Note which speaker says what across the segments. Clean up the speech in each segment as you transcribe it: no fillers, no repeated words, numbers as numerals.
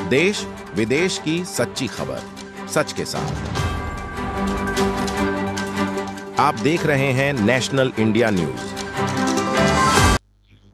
Speaker 1: देश विदेश की सच्ची खबर सच के साथ। आप देख रहे हैं नेशनल इंडिया न्यूज।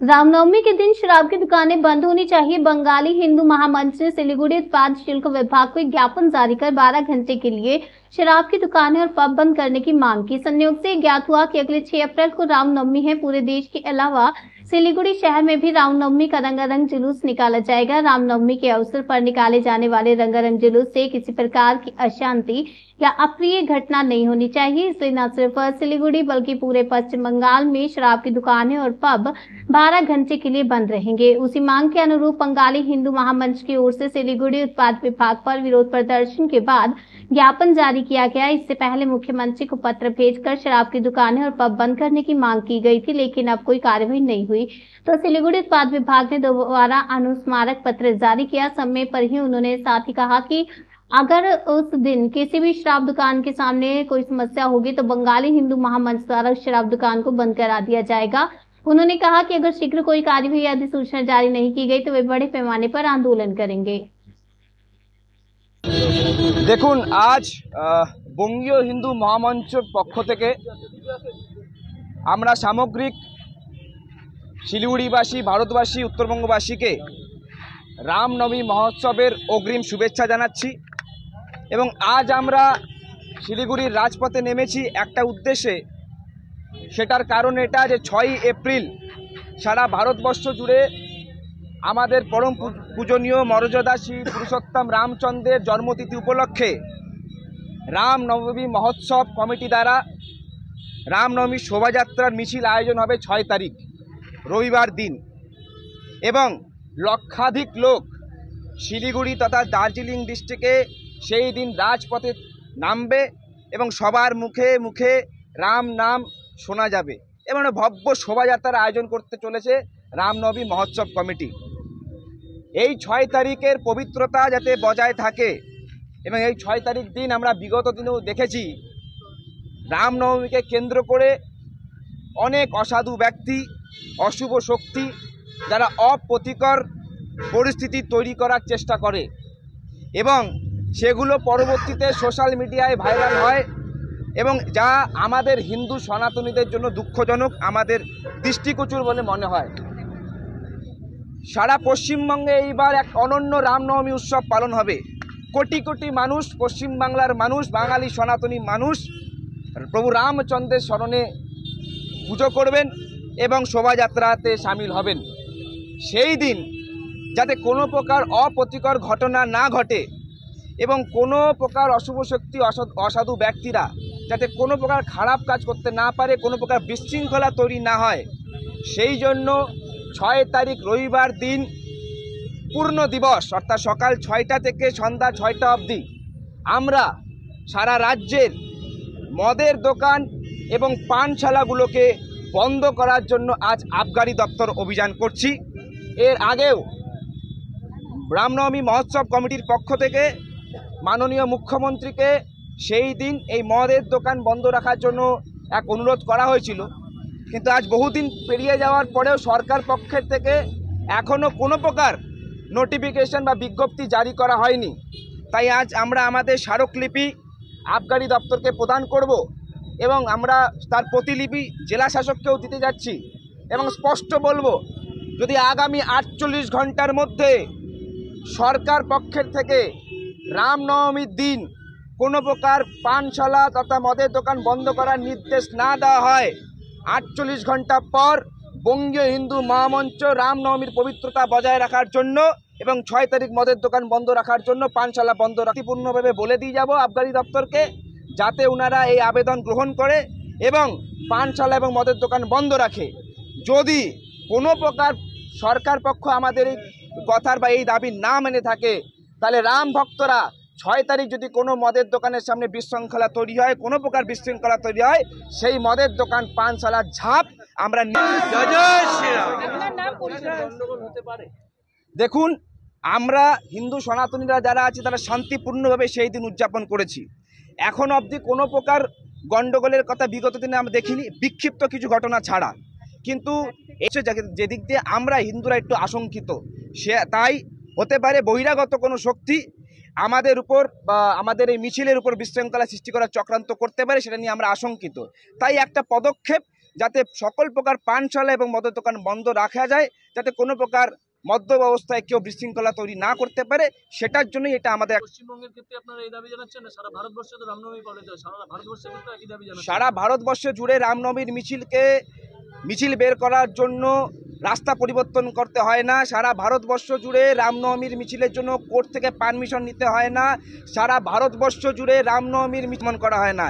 Speaker 2: रामनवमी के दिन शराब की दुकानें बंद होनी चाहिए। बंगाली हिंदू महामंच ने सिलीगुड़ी उत्पाद शुल्क विभाग को एक ज्ञापन जारी कर 12 घंटे के लिए शराब की दुकानें और पब बंद करने की मांग की। संयोग से ज्ञात हुआ कि अगले 6 अप्रैल को रामनवमी है। पूरे देश के अलावा सिलीगुड़ी शहर में भी रामनवमी का रंगारंग जुलूस निकाला जाएगा। रामनवमी के अवसर पर निकाले जाने वाले रंगारंग जुलूस से किसी प्रकार की अशांति या अप्रिय घटना नहीं होनी चाहिए। इसलिए न सिर्फ सिलीगुड़ी बल्कि पूरे पश्चिम बंगाल में शराब की दुकानें और पब 12 घंटे के लिए बंद रहेंगे। उसी मांग के अनुरूप बंगाली हिंदू महामंच की ओर से सिलीगुड़ी उत्पाद विभाग पर विरोध प्रदर्शन के बाद ज्ञापन जारी किया गया। इससे पहले मुख्यमंत्री को पत्र भेजकर शराब की दुकानें और पब बंद करने की मांग की गई थी, लेकिन अब कोई कार्रवाई नहीं हुई। तो सिलीगुड़ी उत्पाद विभाग ने दोबारा अनुस्मारक पत्र जारी किया। समय पर ही उन्होंने साथ ही कहा कि अगर उस दिन किसी भी शराब दुकान के सामने कोई समस्या होगी तो बंगाली हिंदू महामंच द्वारा उस शराब दुकान को बंद करा दिया जाएगा। उन्होंने कहा कि अगर शीघ्र कोई कार्यवाही या अधिसूचना जारी नहीं की गई तो वे बड़े पैमाने पर आंदोलन करेंगे।
Speaker 3: देखुन आज बंगीय हिंदू महामंचर पक्ष थेके आमरा सामग्रिक शिलिगुड़ीबासी भारतबासी उत्तरबंगबासी के रामनवमी महोत्सवेर अग्रिम शुभेच्छा जानाচ্ছি এবং आज आमरा শিলিগুড়ির राजपथे नेमेছি একটা উদ্দেশ্যে। সেটার কারণ এটা যে 6 এপ্রিল সারা ভারতবর্ষ জুড়ে আমাদের परम पूजनीय मर्यादा श्री पुरुषोत्तम रामचंद्रेर जन्मतिथि उपलक्षे रामनवमी महोत्सव कमिटी द्वारा रामनवमी शोभायात्रार मिছিল आयोजन होबे 6 तारीख रविवार दिन एवं लक्षाधिक लोक শিলিগুড়ি तथा दार्जिलिंग डिस्ट्रिक्टे सेई दिन राजपथे नामबे एवं सबार मुखे मुखे राम नाम शोना जाबे एवं भव्य शोभायात्रार आयोजन करते चलेছে रामनवमी महोत्सव कमिटी। এই 6 তারিখের পবিত্রতা যাতে বজায় থাকে এবং এই 6 তারিখ দিন আমরা বিগত দিনেও দেখেছি রামনবমীকে কেন্দ্র করে অনেক অসাধু ব্যক্তি অশুভ শক্তি যারা অপ্রীতিকর পরিস্থিতি তৈরি করার চেষ্টা করে এবং সেগুলো পরবর্তীতে সোশ্যাল মিডিয়ায় ভাইরাল হয় এবং যা আমাদের হিন্দু সনাতনীদের জন্য দুঃখজনক, আমাদের দৃষ্টিগোচর বলে মনে হয়। সারা পশ্চিমবঙ্গে এইবার এক অনন্য রামনবমী উৎসব পালন হবে। কোটি কোটি মানুষ, পশ্চিমবাংলার মানুষ, বাঙালি সনাতনী মানুষ প্রভু রামচন্দ্রের শরণে পুজো করবেন এবং শোভাযাত্রাতে সামিল হবেন। সেই দিন যাতে কোনো প্রকার অপ্রীতিকর ঘটনা না ঘটে এবং কোনো প্রকার অশুভ শক্তি অসাধু ব্যক্তিরা যাতে কোনো প্রকার খারাপ কাজ করতে না পারে, কোনো প্রকার বিশৃঙ্খলা তৈরি না হয়, সেই জন্য 6 তারিখ রবিবার দিন পূর্ণ দিবস অর্থাৎ সকাল 6টা থেকে সন্ধ্যা 6টা অবধি আমরা সারা রাজ্যের মদের দোকান এবং পানশালাগুলোকে বন্ধ করার জন্য আজ আবগারি দপ্তর অভিযান করছি। এর আগেও রামনবমী মহোৎসব কমিটির পক্ষ থেকে মাননীয় মুখ্যমন্ত্রীকে সেই দিন এই মদের দোকান বন্ধ রাখার জন্য এক অনুরোধ করা হয়েছিল, কিন্তু আজ বহুদিন পেরিয়ে যাওয়ার পরেও সরকার পক্ষের থেকে এখনও কোনো প্রকার নোটিফিকেশন বা বিজ্ঞপ্তি জারি করা হয়নি। তাই আজ আমরা আমাদের স্মারকলিপি আবগারি দপ্তরকে প্রদান করব এবং আমরা তার প্রতিলিপি জেলা শাসককেও দিতে যাচ্ছি এবং স্পষ্ট বলবো যদি আগামী 48 ঘন্টার মধ্যে সরকার পক্ষের থেকে রামনবমীর দিন কোনো প্রকার পানশালা তথা মদের দোকান বন্ধ করার নির্দেশ না দেওয়া হয়, 48 ঘন্টা পর বঙ্গীয় হিন্দু মহামঞ্চ রামনবমীর পবিত্রতা বজায় রাখার জন্য এবং 6 তারিখ মদের দোকান বন্ধ রাখার জন্য পানশালা বন্ধ রাখিপূর্ণভাবে বলে দিয়ে যাব আবগারি দপ্তরকে, যাতে ওনারা এই আবেদন গ্রহণ করে এবং পানশালা এবং মদের দোকান বন্ধ রাখে। যদি কোনো প্রকার সরকার পক্ষ আমাদের এই কথার বা এই দাবি না মেনে থাকে তাহলে রাম ভক্তরা 6 তারিখ যদি কোনো মদের দোকানের সামনে বিশৃঙ্খলা তৈরি হয়, কোনো প্রকার বিশৃঙ্খলা তৈরি হয়, সেই মদের দোকান পানশালার ঝাঁপ আমরা দেখুন আমরা হিন্দু সনাতনীরা যারা আছে তারা শান্তিপূর্ণভাবে সেই দিন উদযাপন করেছি। এখন অবধি কোনো প্রকার গণ্ডগোলের কথা বিগত দিনে আমরা দেখিনি, বিক্ষিপ্ত কিছু ঘটনা ছাড়া। কিন্তু যেদিক দিয়ে আমরা হিন্দুরা একটু আশঙ্কিত, তাই হতে পারে বহিরাগত কোনো শক্তি আমাদের উপর বা আমাদের এই মিছিলের উপর বিশৃঙ্খলা সৃষ্টি করার চক্রান্ত করতে পারে, সেটা নিয়ে আমরা আশঙ্কিত। তাই একটা পদক্ষেপ যাতে সকল প্রকার পানশালা এবং মদের দোকান বন্ধ রাখা যায়, যাতে কোনো প্রকার মদ্য ব্যবস্থায় কেউ বিশৃঙ্খলা তৈরি না করতে পারে, সেটার জন্যই এটা আমাদের।
Speaker 4: পশ্চিমবঙ্গের ক্ষেত্রে আপনারা এই দাবি জানাচ্ছেন না সারা ভারতবর্ষে তো রামনবমী পালিত হয়, সারা ভারতবর্ষে কিন্তু একই দাবি জানাচ্ছেন?
Speaker 3: সারা ভারতবর্ষ জুড়ে রামনবমীর মিছিল বের করার জন্য রাস্তা পরিবর্তন করতে হয় না। সারা ভারতবর্ষ জুড়ে রামনবমীর মিছিলের জন্য কোর্ট থেকে পারমিশন নিতে হয় না। সারা ভারতবর্ষ জুড়ে রামনবমীর মিছিল করা হয় না।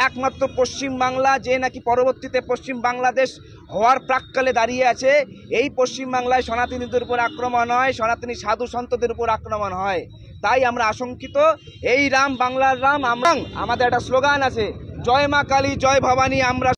Speaker 3: একমাত্র পশ্চিমবাংলা, যে নাকি পরবর্তীতে পশ্চিম বাংলাদেশ হওয়ার প্রাক্কালে দাঁড়িয়ে আছে, এই পশ্চিমবাংলায় সনাতনীদের উপর আক্রমণ হয়, সনাতনী সাধু সন্তদের উপর আক্রমণ হয়। তাই আমরা আশঙ্কিত। এই রাম বাংলার রাম। আমাদের একটা স্লোগান আছে, জয় মা কালী জয় ভবানী। আমরা